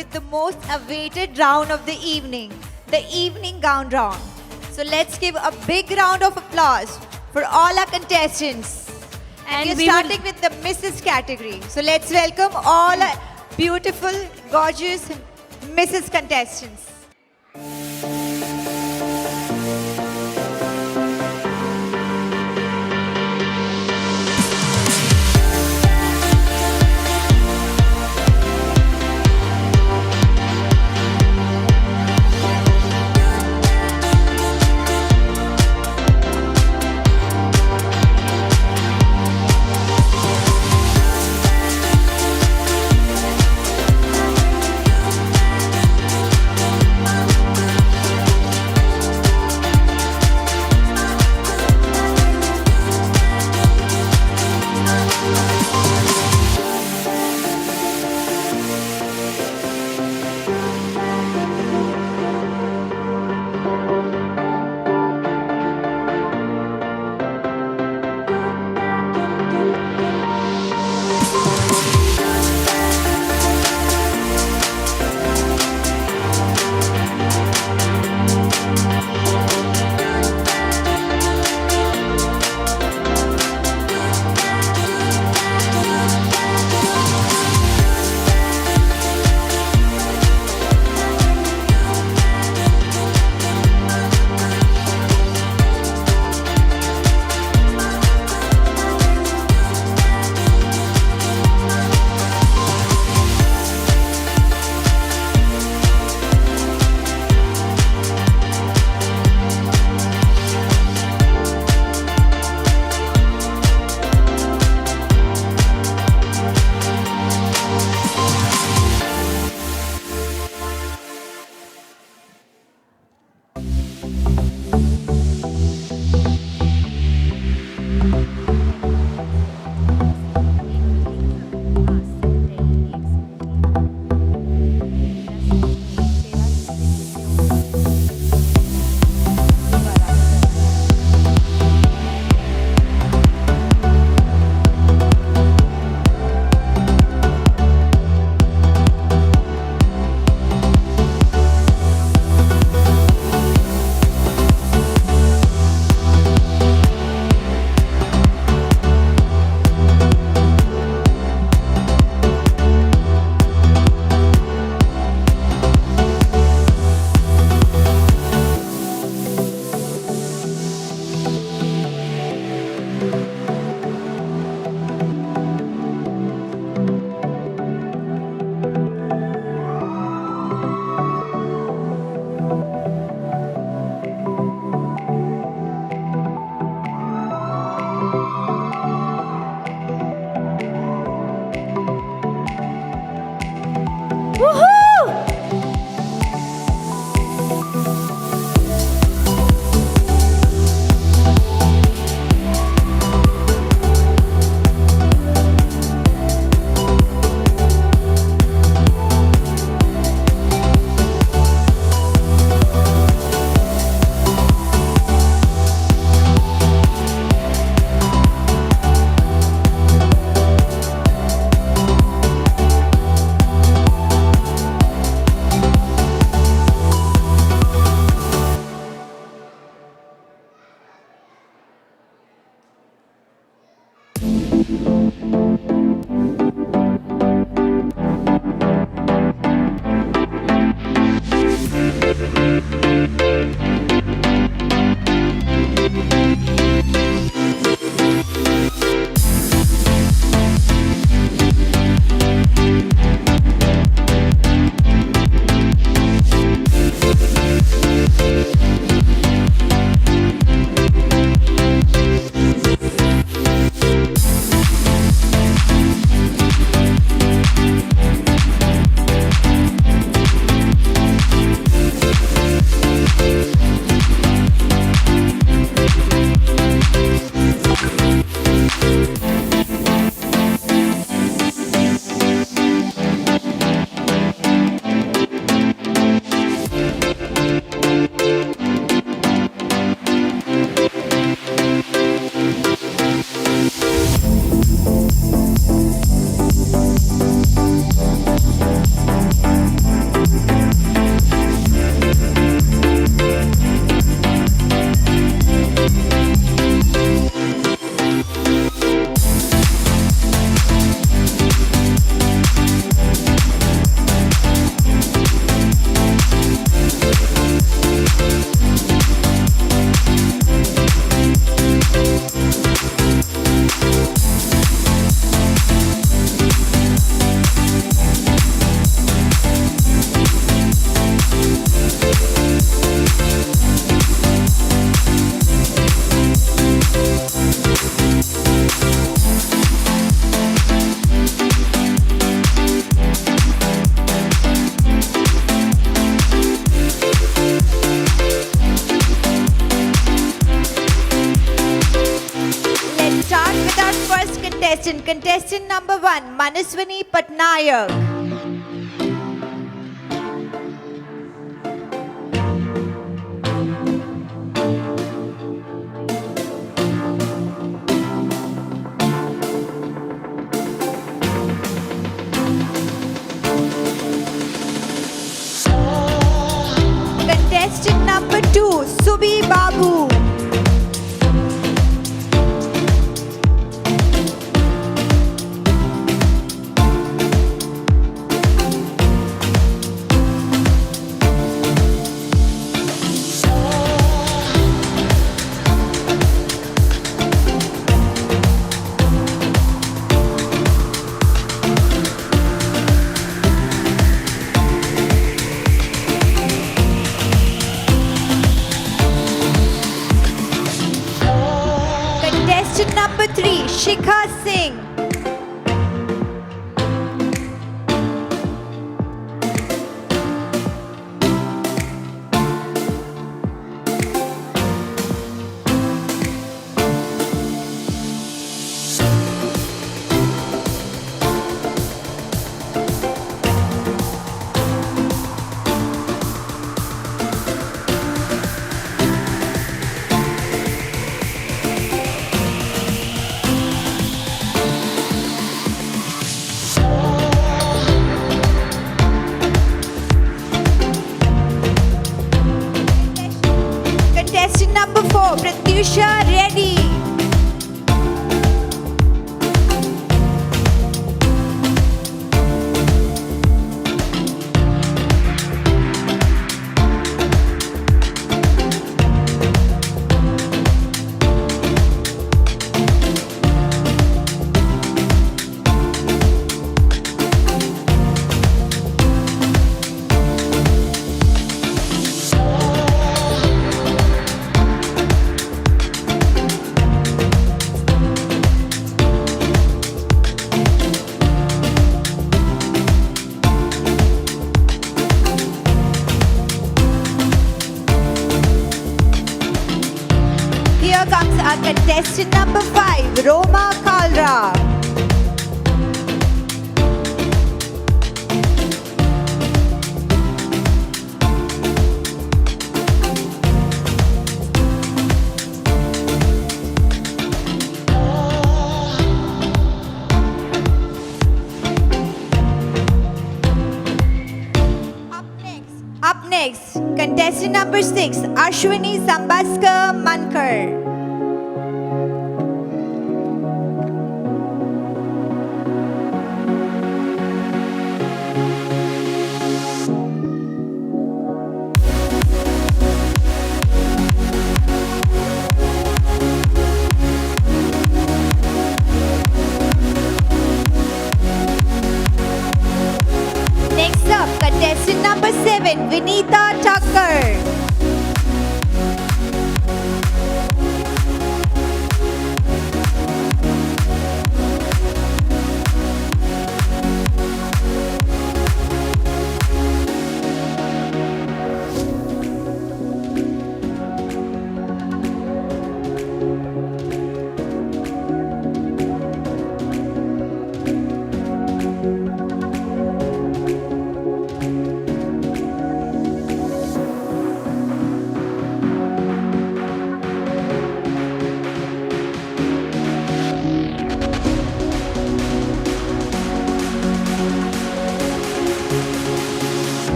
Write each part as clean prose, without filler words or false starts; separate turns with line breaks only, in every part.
with the most awaited round of the evening gown round. So let's give a big round of applause for all our contestants. And we're starting with the Mrs. category. So let's welcome all our beautiful, gorgeous Mrs. contestants. contestant number 1, Manaswini Patnayak. Contestant number 2, Subi Babu. Contestant number 3, Shikha Singh. Contestant number 4, Pratyusha Reddy. Here comes our contestant number 5, Roma Kalra. Up next, contestant number 6, Ashwini Sambaskar Mankar. Next up, contestant number 7, Vinita Thakkar.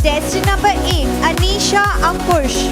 Contestant number 8, Anisha Ankush.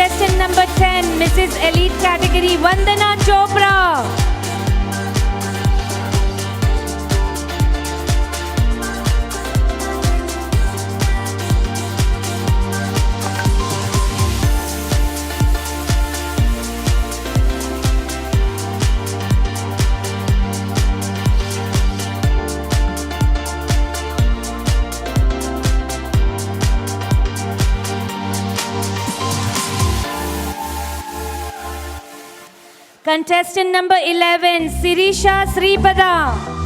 contestant number 10, Mrs. Elite category, Vandana Chopra. Contestant number 11, Sirisha Sripada.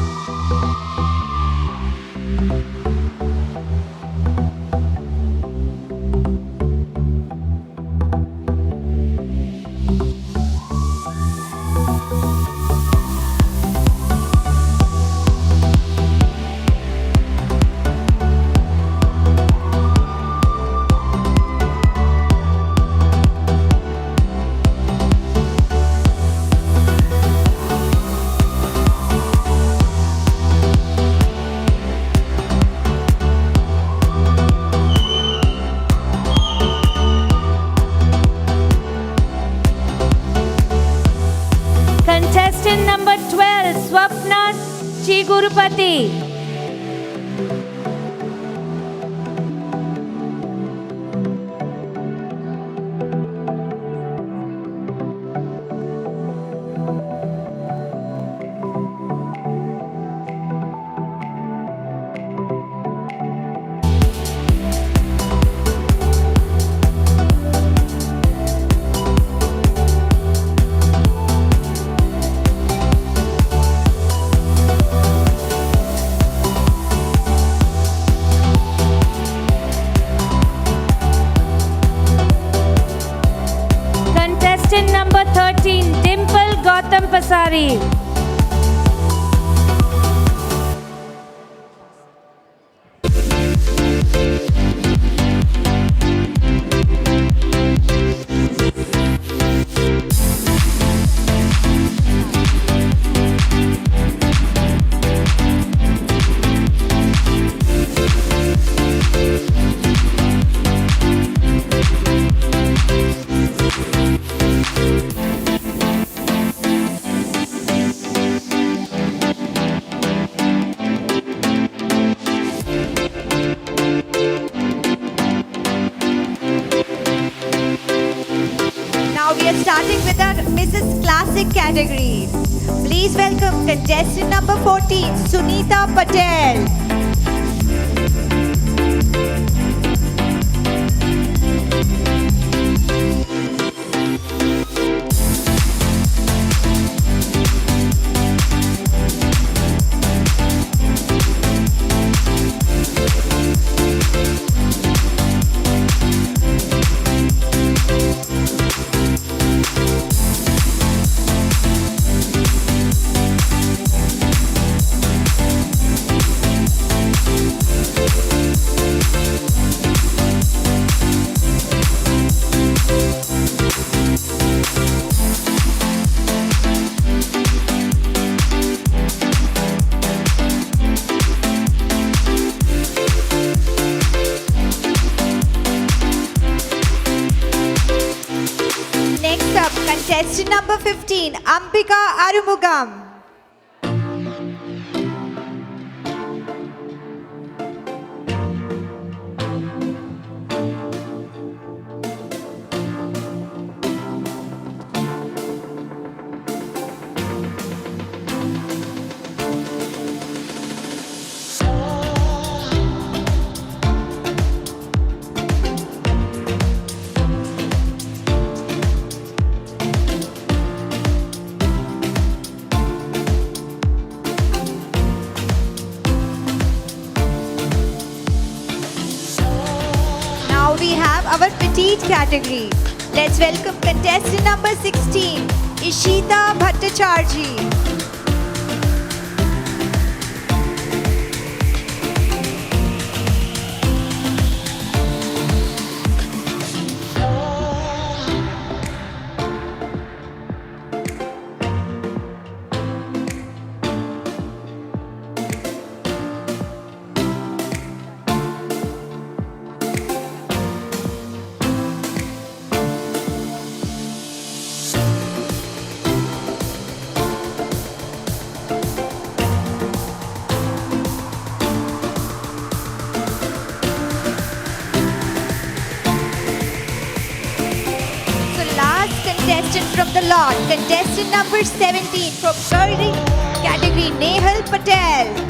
Contestant number 12, Swapna Chigurupati. Contestant number 13, Dimple Gautam Pasari.
Now we are starting with our Mrs. Classic category. Please welcome contestant number 14, Sunita Patel. Next up, contestant number 15, Ambika Arumugam. Now we have our petite category. Let's welcome contestant number 16, Ishita Bhattacharjee. contestant from the lot, contestant number 17 from girl category, Nehal Patel.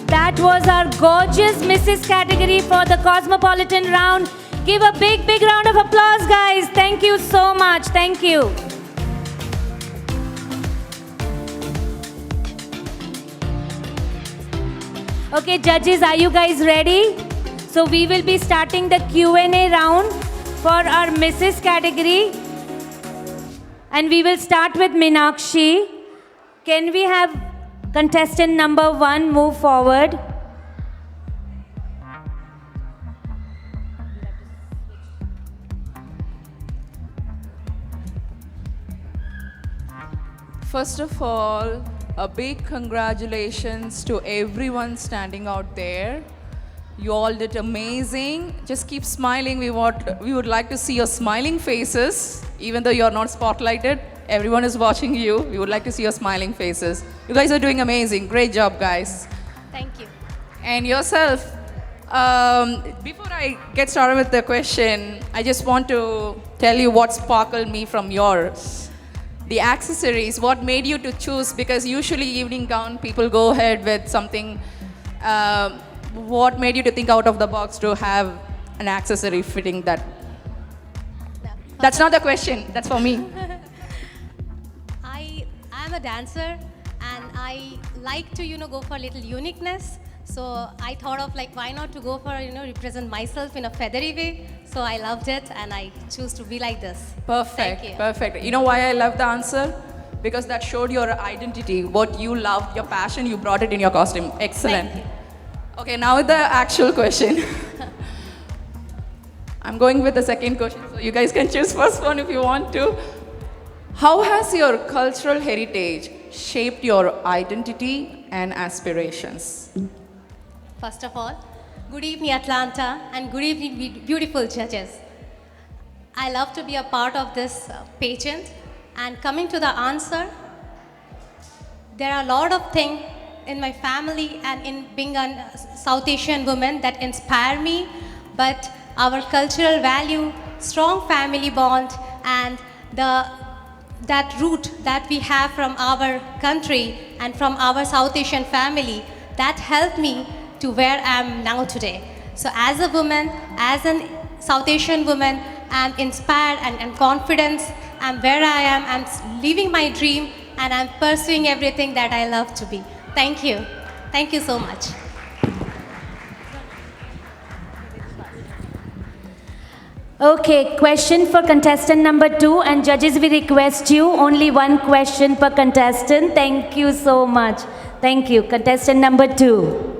That was our gorgeous Mrs. category for the Cosmopolitan round. Give a big, big round of applause, guys. Thank you so much. Thank you. Okay, judges, are you guys ready? So we will be starting the Q&A round for our Mrs. category. And we will start with Meenakshi. Can we have contestant number 1 move forward?
First of all, a big congratulations to everyone standing out there. You all did amazing. Just keep smiling. We would like to see your smiling faces, even though you're not spotlighted. Everyone is watching you. We would like to see your smiling faces. You guys are doing amazing. Great job, guys.
Thank you.
And yourself. Before I get started with the question, I just want to tell you what sparkled me from the accessories. What made you to choose? Because usually evening gown, people go ahead with something. What made you to think out of the box to have an accessory fitting that? That's not the question. That's for me.
I'm a dancer and I like to, go for a little uniqueness. So I thought of like, why not to go for, represent myself in a feathery way. So I loved it and I choose to be like this.
Perfect,
Thank you.
perfect. You know why I love the answer? Because that showed your identity, what you loved, your passion, you brought it in your costume. Excellent.
Thank you.
Okay, now with the actual question. I'm going with the second question, so you guys can choose first one if you want to. How has your cultural heritage shaped your identity and aspirations?
First of all, good evening Atlanta and good evening beautiful judges. I love to be a part of this pageant and coming to the answer, there are a lot of things in my family and in being a South Asian woman that inspire me, but our cultural value, strong family bond and that root that we have from our country and from our South Asian family, that helped me to where I am now today. So as a woman, as a South Asian woman, I'm inspired and confident. I'm where I am, I'm living my dream and I'm pursuing everything that I love to be. Thank you. Thank you so much.
Okay, question for contestant number 2 and judges, we request you only one question per contestant. Thank you so much. Thank you. Contestant number 2.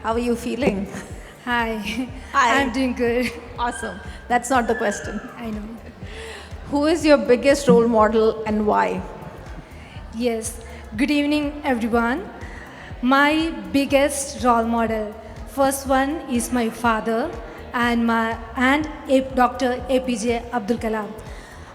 How are you feeling?
Hi.
Hi.
I'm doing good.
Awesome. That's not the question.
I know.
Who is your biggest role model and why?
Yes. Good evening, everyone. My biggest role model. First one is my father and Dr. APJ Abdul Kalam.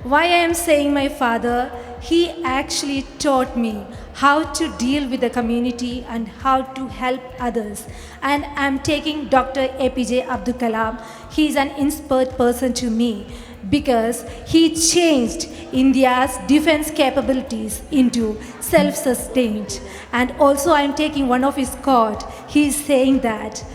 Why I am saying my father? He actually taught me how to deal with the community and how to help others. And I'm taking Dr. APJ Abdul Kalam. He is an inspired person to me because he changed India's defense capabilities into self-sustained. And also I'm taking one of his quote. He is saying that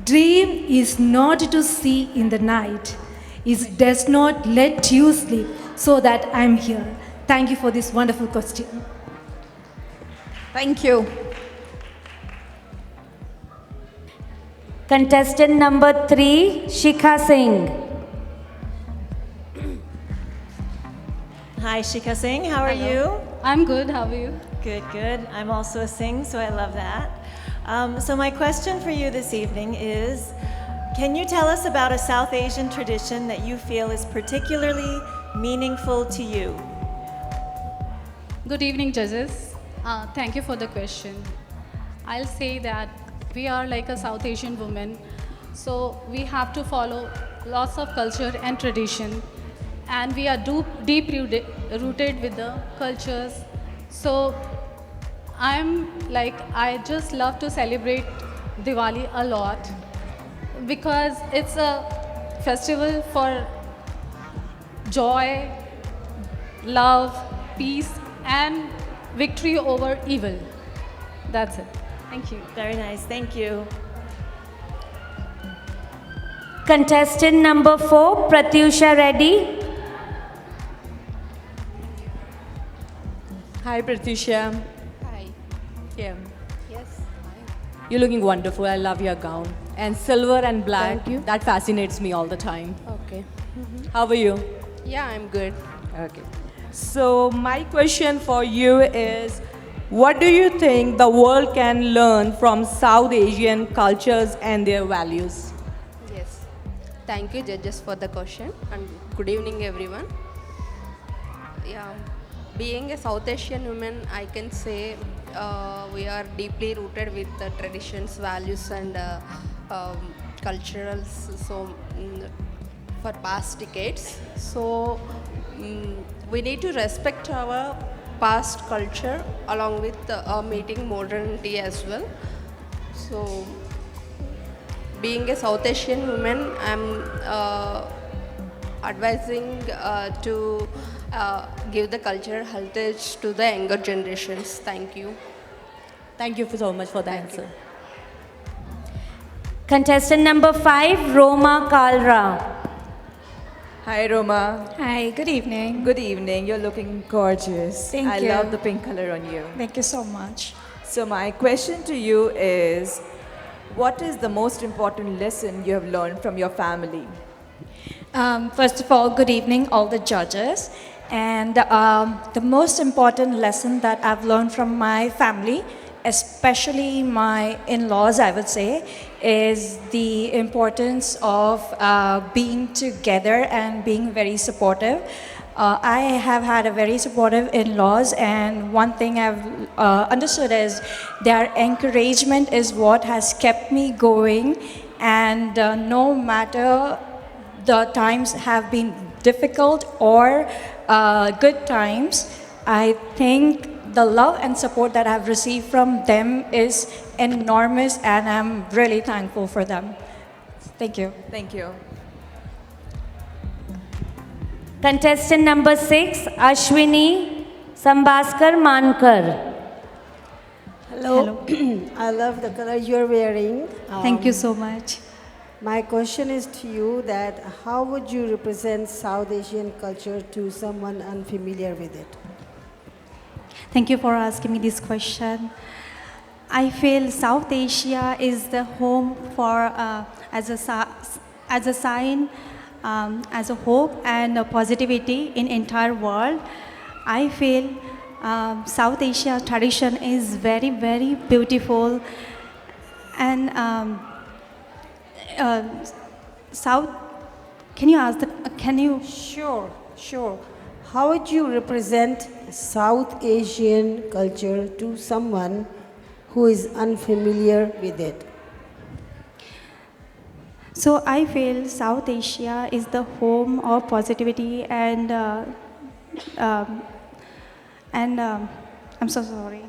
dream is not to see in the night. It does not let you sleep, so that I'm here. Thank you for this wonderful question.
Thank you.
Contestant number 3, Shikha Singh.
Hi, Shikha Singh. How are you?
I'm good. How are you?
Good, good. I'm also a Singh, so I love that. So my question for you this evening is, can you tell us about a South Asian tradition that you feel is particularly meaningful to you?
Good evening, judges. Thank you for the question. I'll say that we are like a South Asian woman, so we have to follow lots of culture and tradition, and we are deep rooted with the cultures. So I just love to celebrate Diwali a lot because it's a festival for joy, love, peace, and victory over evil. That's it. Thank you.
Very nice, thank you.
Contestant number 4, Pratyusha Reddy.
Hi, Pratyusha.
Hi.
Yeah.
Yes.
You're looking wonderful. I love your gown. And silver and black,
Thank you.
that fascinates me all the time.
Okay.
How are you?
Yeah, I'm good.
Okay. So, my question for you is, what do you think the world can learn from South Asian cultures and their values?
Yes. Thank you, judges, for the question, and good evening, everyone. Yeah, being a South Asian woman, I can say we are deeply rooted with the traditions, values, and culturals. So, for past decades, so we need to respect our past culture along with meeting modernity as well. So, being a South Asian woman, I'm advising to give the cultural heritage to the younger generations. Thank you.
Thank you so much for the answer.
Contestant number 5, Roma Kalra.
Hi Roma.
Hi, good evening.
Good evening. You're looking gorgeous.
Thank you.
I love the pink color on you.
Thank you so much.
So my question to you is, what is the most important lesson you have learned from your family?
First of all, good evening, all the judges. And the most important lesson that I've learned from my family, especially my in-laws, I would say, is the importance of being together and being very supportive. I have had a very supportive in-laws, and one thing I've understood is their encouragement is what has kept me going, and no matter the times have been difficult or good times, I think the love and support that I've received from them is enormous, and I'm really thankful for them. Thank you.
Thank you.
Contestant number 6, Ashwini Sambaskar Mankar.
Hello. I love the color you're wearing.
Thank you so much.
My question is to you that how would you represent South Asian culture to someone unfamiliar with it?
Thank you for asking me this question. I feel South Asia is the home for as a sign, as a hope and a positivity in entire world. I feel South Asia tradition is very, very beautiful, and South. Can you ask the? Can you?
Sure. How would you represent South Asian culture to someone who is unfamiliar with it?
So I feel South Asia is the home of positivity and I'm so sorry.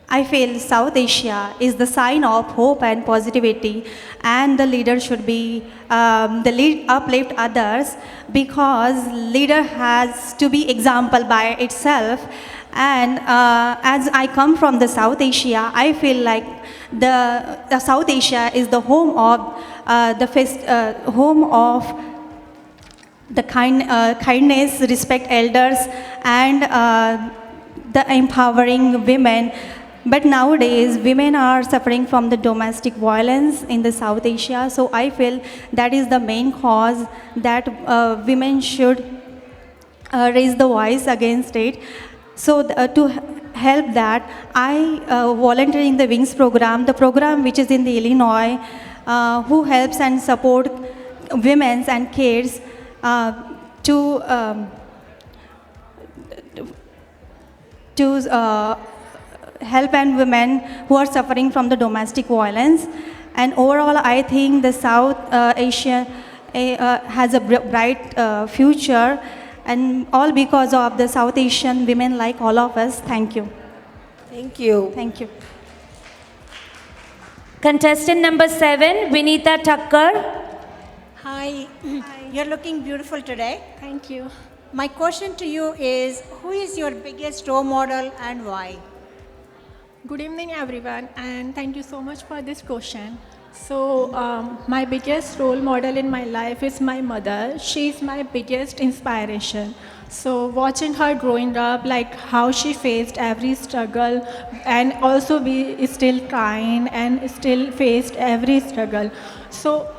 I feel South Asia is the sign of hope and positivity, and the leader should be uplift others, because leader has to be example by itself. And as I come from the South Asia, I feel like the South Asia is the home of the kindness, respect elders, and the empowering women. But nowadays, women are suffering from the domestic violence in the South Asia. So I feel that is the main cause that women should raise the voice against it. So to help that, I volunteer in the WINGS program, the program which is in the Illinois, who helps and support women and kids to help and women who are suffering from the domestic violence. And overall, I think the South Asia has a bright future, and all because of the South Asian women like all of us. Thank you.
Thank you.
Thank you.
Contestant number 7, Vinita Thakkar.
Hi. You're looking beautiful today. Thank you. My question to you is, who is your biggest role model and why?
Good evening, everyone, and thank you so much for this question. So, my biggest role model in my life is my mother. She is my biggest inspiration. So, watching her growing up, like how she faced every struggle and also be still trying and still faced every struggle. So,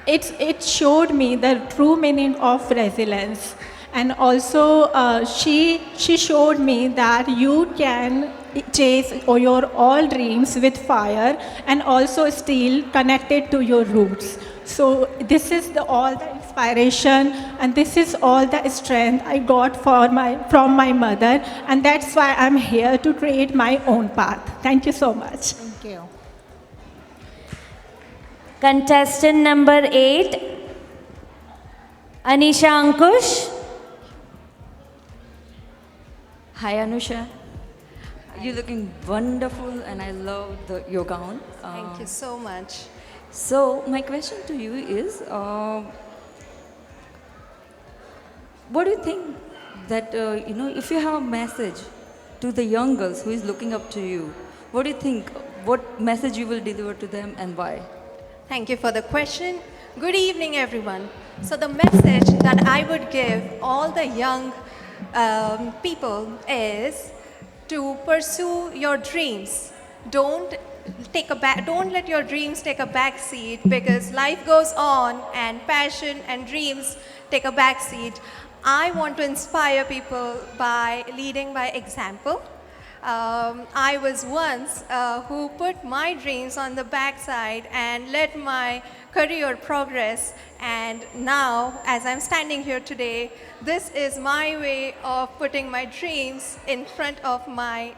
it showed me the true meaning of resilience. And also, she showed me that you can chase your all dreams with fire and also still connected to your roots. So this is all the inspiration and this is all the strength I got from my mother, and that's why I'm here to create my own path. Thank you so much.
Thank you.
Contestant number 8, Anisha Ankush.
Hi Anusha, you're looking wonderful and I love your gown.
Thank you so much.
So my question to you is, what do you think that, if you have a message to the young girls who is looking up to you, what do you think, what message you will deliver to them and why?
Thank you for the question. Good evening, everyone. So the message that I would give all the young people is to pursue your dreams. Don't let your dreams take a back seat, because life goes on and passion and dreams take a back seat. I want to inspire people by leading by example. I was once who put my dreams on the backside and let my career progress, and now as I'm standing here today, this is my way of putting my dreams in front of my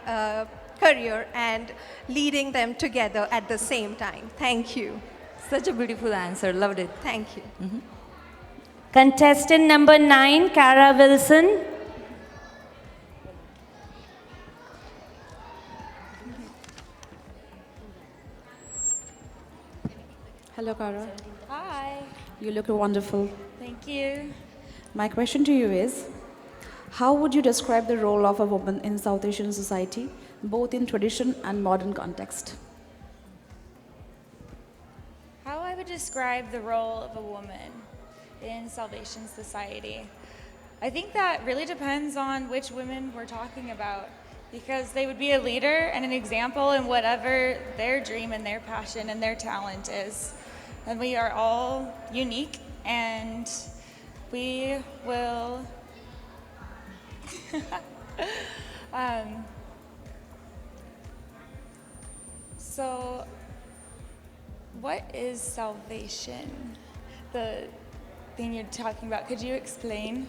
career and leading them together at the same time. Thank you.
Such a beautiful answer, loved it.
Thank you.
Contestant number 9, Cara Wilson.
Hello, Cara.
Hi.
You look wonderful.
Thank you.
My question to you is, how would you describe the role of a woman in South Asian society, both in tradition and modern context?
How I would describe the role of a woman in South Asian society? I think that really depends on which women we're talking about, because they would be a leader and an example in whatever their dream and their passion and their talent is. And we are all unique, and we will so what is salvation? The thing you're talking about, could you explain?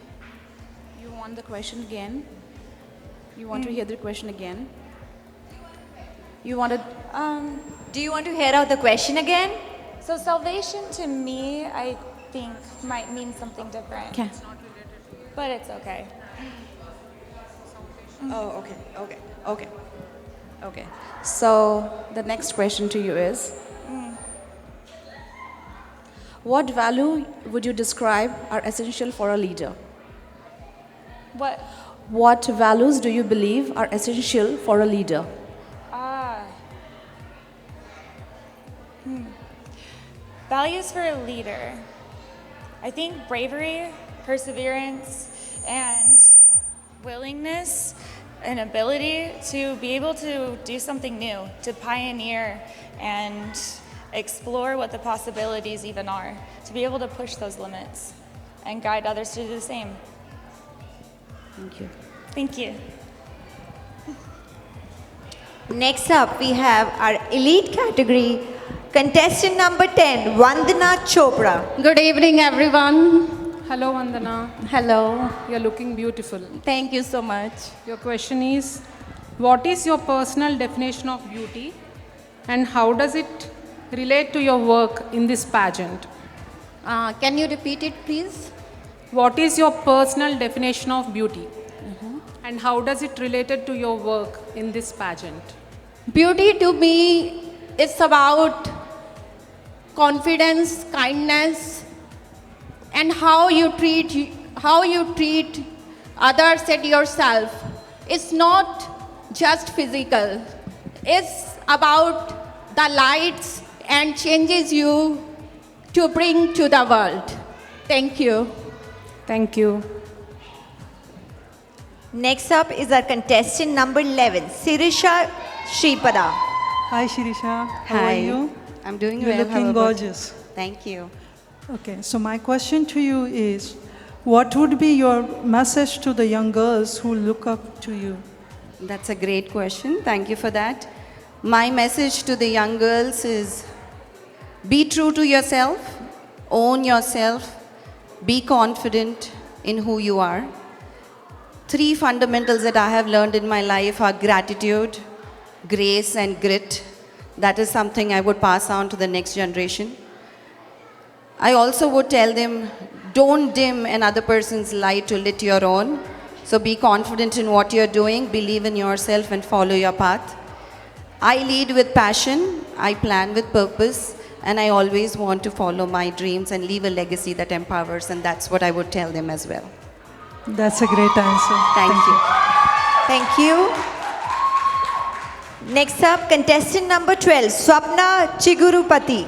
You want the question again? You want to hear the question again? You want to...
Do you want to hear out the question again?
So salvation to me, I think, might mean something different.
Okay.
But it's okay.
Oh, okay. So the next question to you is, what value would you describe are essential for a leader? What values do you believe are essential for a leader?
Values for a leader. I think bravery, perseverance, and willingness and ability to be able to do something new, to pioneer and explore what the possibilities even are, to be able to push those limits and guide others to do the same.
Thank you.
Thank you.
Next up, we have our elite category, contestant number 10, Vandana Chopra.
Good evening, everyone.
Hello, Vandana.
Hello.
You're looking beautiful.
Thank you so much.
Your question is, what is your personal definition of beauty and how does it relate to your work in this pageant?
Can you repeat it, please?
What is your personal definition of beauty? And how does it related to your work in this pageant?
Beauty to me is about confidence, kindness, and how you treat others and yourself. It's not just physical. It's about the lights and changes you to bring to the world. Thank you.
Thank you.
Next up is our contestant number 11, Sirisha Shripada.
Hi Shirisha, how
Hi.
are you?
I'm doing
You're
well. How
looking
about you?
gorgeous.
Thank you.
Okay, so my question to you is, what would be your message to the young girls who look up to you?
That's a great question. Thank you for that. My message to the young girls is be true to yourself, own yourself, be confident in who you are. 3 fundamentals that I have learned in my life are gratitude, grace, and grit. That is something I would pass on to the next generation. I also would tell them, don't dim another person's light to lit your own. So be confident in what you're doing, believe in yourself, and follow your path. I lead with passion, I plan with purpose, and I always want to follow my dreams and leave a legacy that empowers, and that's what I would tell them as well.
That's a great answer.
Thank you.
Thank you. Next up, contestant number 12, Swapna Chigurupati.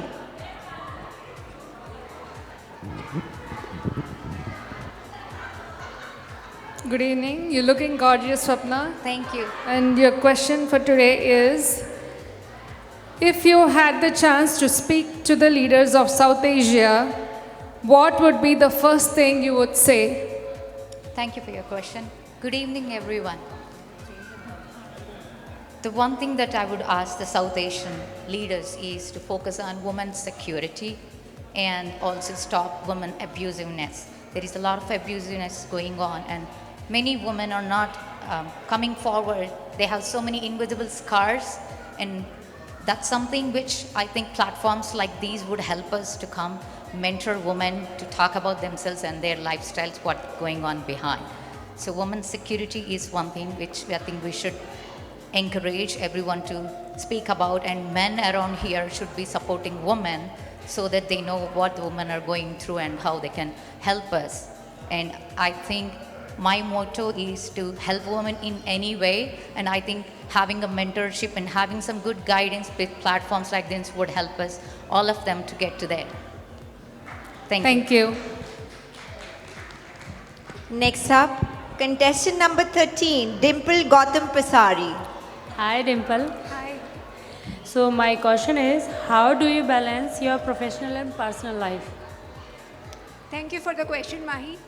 Good evening. You're looking gorgeous, Swapna.
Thank you.
And your question for today is, if you had the chance to speak to the leaders of South Asia, what would be the first thing you would say?
Thank you for your question. Good evening, everyone. The one thing that I would ask the South Asian leaders is to focus on women's security and also stop women abusiveness. There is a lot of abusiveness going on, and many women are not coming forward. They have so many invisible scars, and that's something which I think platforms like these would help us to come mentor women to talk about themselves and their lifestyles, what's going on behind. So women's security is one thing which I think we should encourage everyone to speak about, and men around here should be supporting women so that they know what women are going through and how they can help us. And I think my motto is to help women in any way, and I think having a mentorship and having some good guidance with platforms like this would help us, all of them, to get to there. Thank you.
Next up, contestant number 13, Dimple Gautam Pasari.
Hi, Dimple. Hi. So my question is, how do you balance your professional and personal life?
Thank you for the question, Mahi.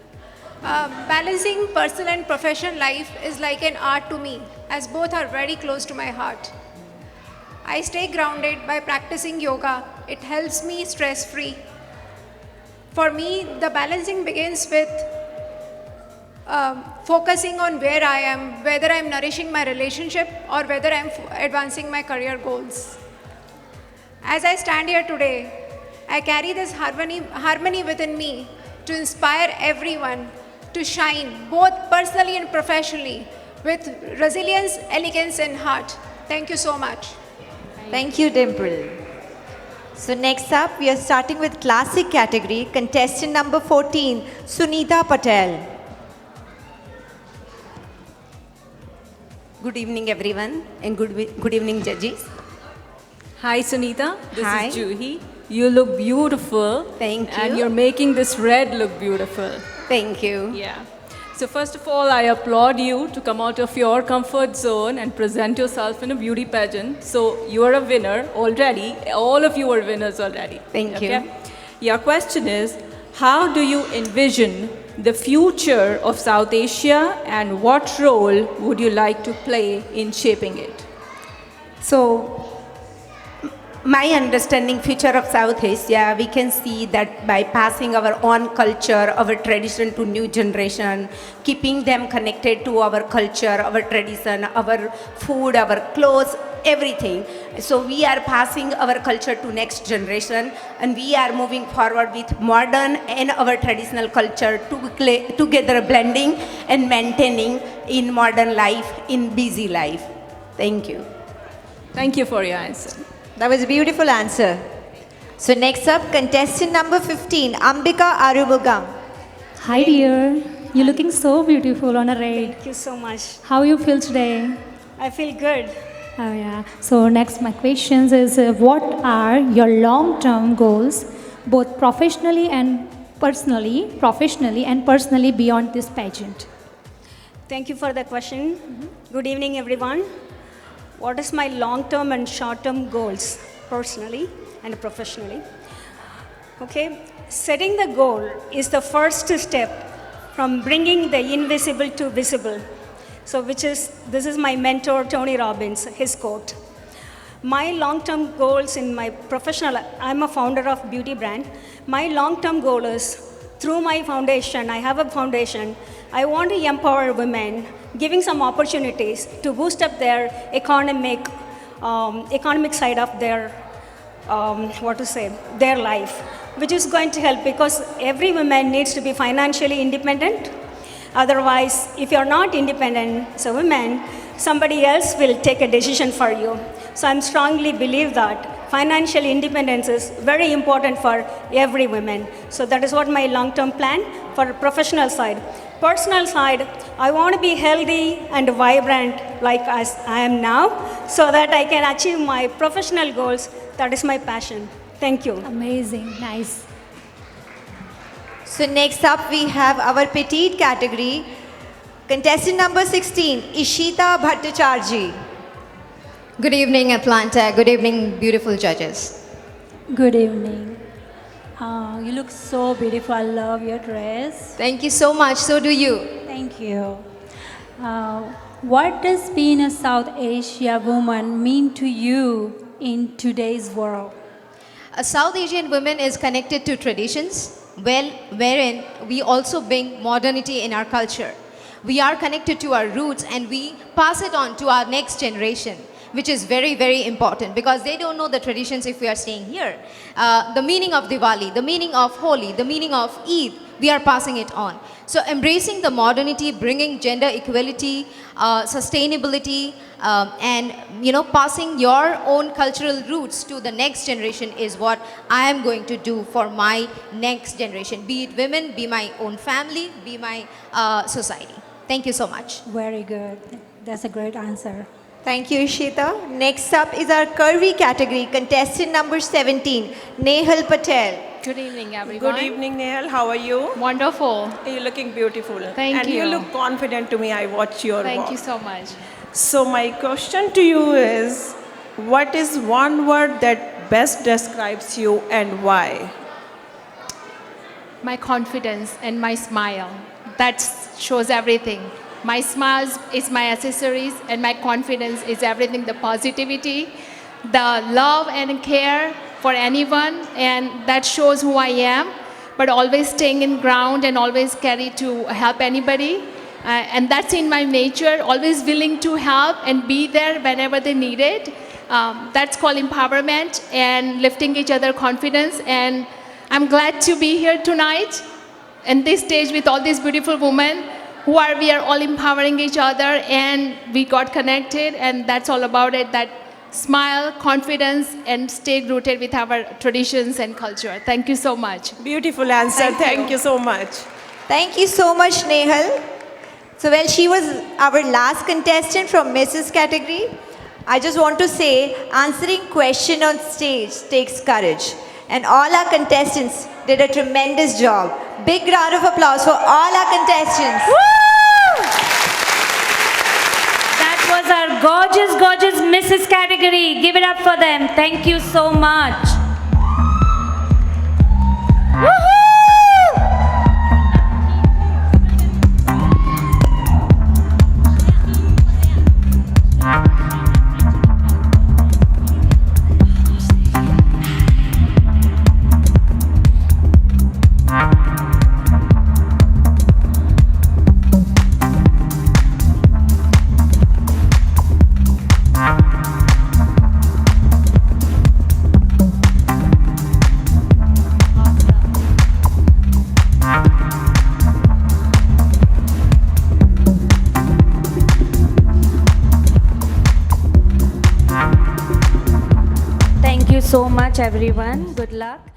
Balancing personal and professional life is like an art to me, as both are very close to my heart. I stay grounded by practicing yoga. It helps me stress-free. For me, the balancing begins with focusing on where I am, whether I'm nourishing my relationship or whether I'm advancing my career goals. As I stand here today, I carry this harmony within me to inspire everyone to shine, both personally and professionally, with resilience, elegance, and heart. Thank you so much.
Thank you, Dimple. So next up, we are starting with classic category, contestant number 14, Sunita Patel.
Good evening, everyone, and good evening, judges.
Hi, Sunita. This
Hi.
is Juhi. You look beautiful.
Thank you.
And you're making this red look beautiful.
Thank you.
Yeah. So first of all, I applaud you to come out of your comfort zone and present yourself in a beauty pageant. So you are a winner already. All of you are winners already.
Thank you.
Your question is, how do you envision the future of South Asia and what role would you like to play in shaping it?
So, my understanding future of South Asia, we can see that by passing our own culture, our tradition to new generation, keeping them connected to our culture, our tradition, our food, our clothes, everything. So we are passing our culture to next generation, and we are moving forward with modern and our traditional culture together blending and maintaining in modern life, in busy life. Thank you.
Thank you for your answer.
That was a beautiful answer. So next up, contestant number 15, Ambika Arumugam.
Hi dear, you're looking so beautiful on a raid.
Thank you so much.
How you feel today?
I feel good.
Oh yeah. So next my questions is what are your long-term goals, both professionally and personally beyond this pageant?
Thank you for the question. Good evening, everyone. What is my long-term and short-term goals, personally and professionally? Okay, setting the goal is the first step from bringing the invisible to visible. So this is my mentor, Tony Robbins, his quote. My long-term goals in my professional, I'm a founder of beauty brand. My long-term goal is, through my foundation, I have a foundation, I want to empower women, giving some opportunities to boost up their economic side of their, their life, which is going to help because every woman needs to be financially independent. Otherwise, if you're not independent as a woman, somebody else will take a decision for you. So I strongly believe that financial independence is very important for every woman. So that is what my long-term plan for professional side. Personal side, I want to be healthy and vibrant like as I am now so that I can achieve my professional goals. That is my passion. Thank you.
Amazing, nice.
So next up we have our petite category. Contestant number 16, Ishita Bhattacharjee.
Good evening, Atlanta. Good evening, beautiful judges.
Good evening. You look so beautiful. I love your dress.
Thank you so much. So do you.
Thank you. What does being a South Asia woman mean to you in today's world?
A South Asian woman is connected to traditions, wherein we also bring modernity in our culture. We are connected to our roots and we pass it on to our next generation, which is very, very important because they don't know the traditions if we are staying here. The meaning of Diwali, the meaning of Holi, the meaning of Eid, we are passing it on. So embracing the modernity, bringing gender equality, sustainability, and passing your own cultural roots to the next generation is what I am going to do for my next generation. Be it women, be my own family, be my society. Thank you so much.
Very good. That's a great answer.
Thank you, Ishita. Next up is our curvy category, contestant number 17, Nehal Patel.
Good evening, everyone.
Good evening, Nehal. How are you?
Wonderful.
You're looking beautiful.
Thank you.
And you look confident to me. I watch your
Thank
walk.
you so much.
So my question to you is, what is one word that best describes you and why?
My confidence and my smile. That shows everything. My smile is my accessories and my confidence is everything, the positivity, the love and care for anyone, and that shows who I am, but always staying in ground and always carry to help anybody. And that's in my nature, always willing to help and be there whenever they need it. That's called empowerment and lifting each other confidence. And I'm glad to be here tonight in this stage with all these beautiful women we are all empowering each other and we got connected, and that's all about it, that smile, confidence, and stay rooted with our traditions and culture. Thank you so much.
Beautiful answer. Thank you so much.
Thank you so much, Nehal. So, she was our last contestant from Mrs. category. I just want to say, answering question on stage takes courage. And all our contestants did a tremendous job. Big round of applause for all our contestants.
Woo! That was our gorgeous, gorgeous Mrs. category. Give it up for them. Thank you so much. Woohoo! so much, everyone. Good luck.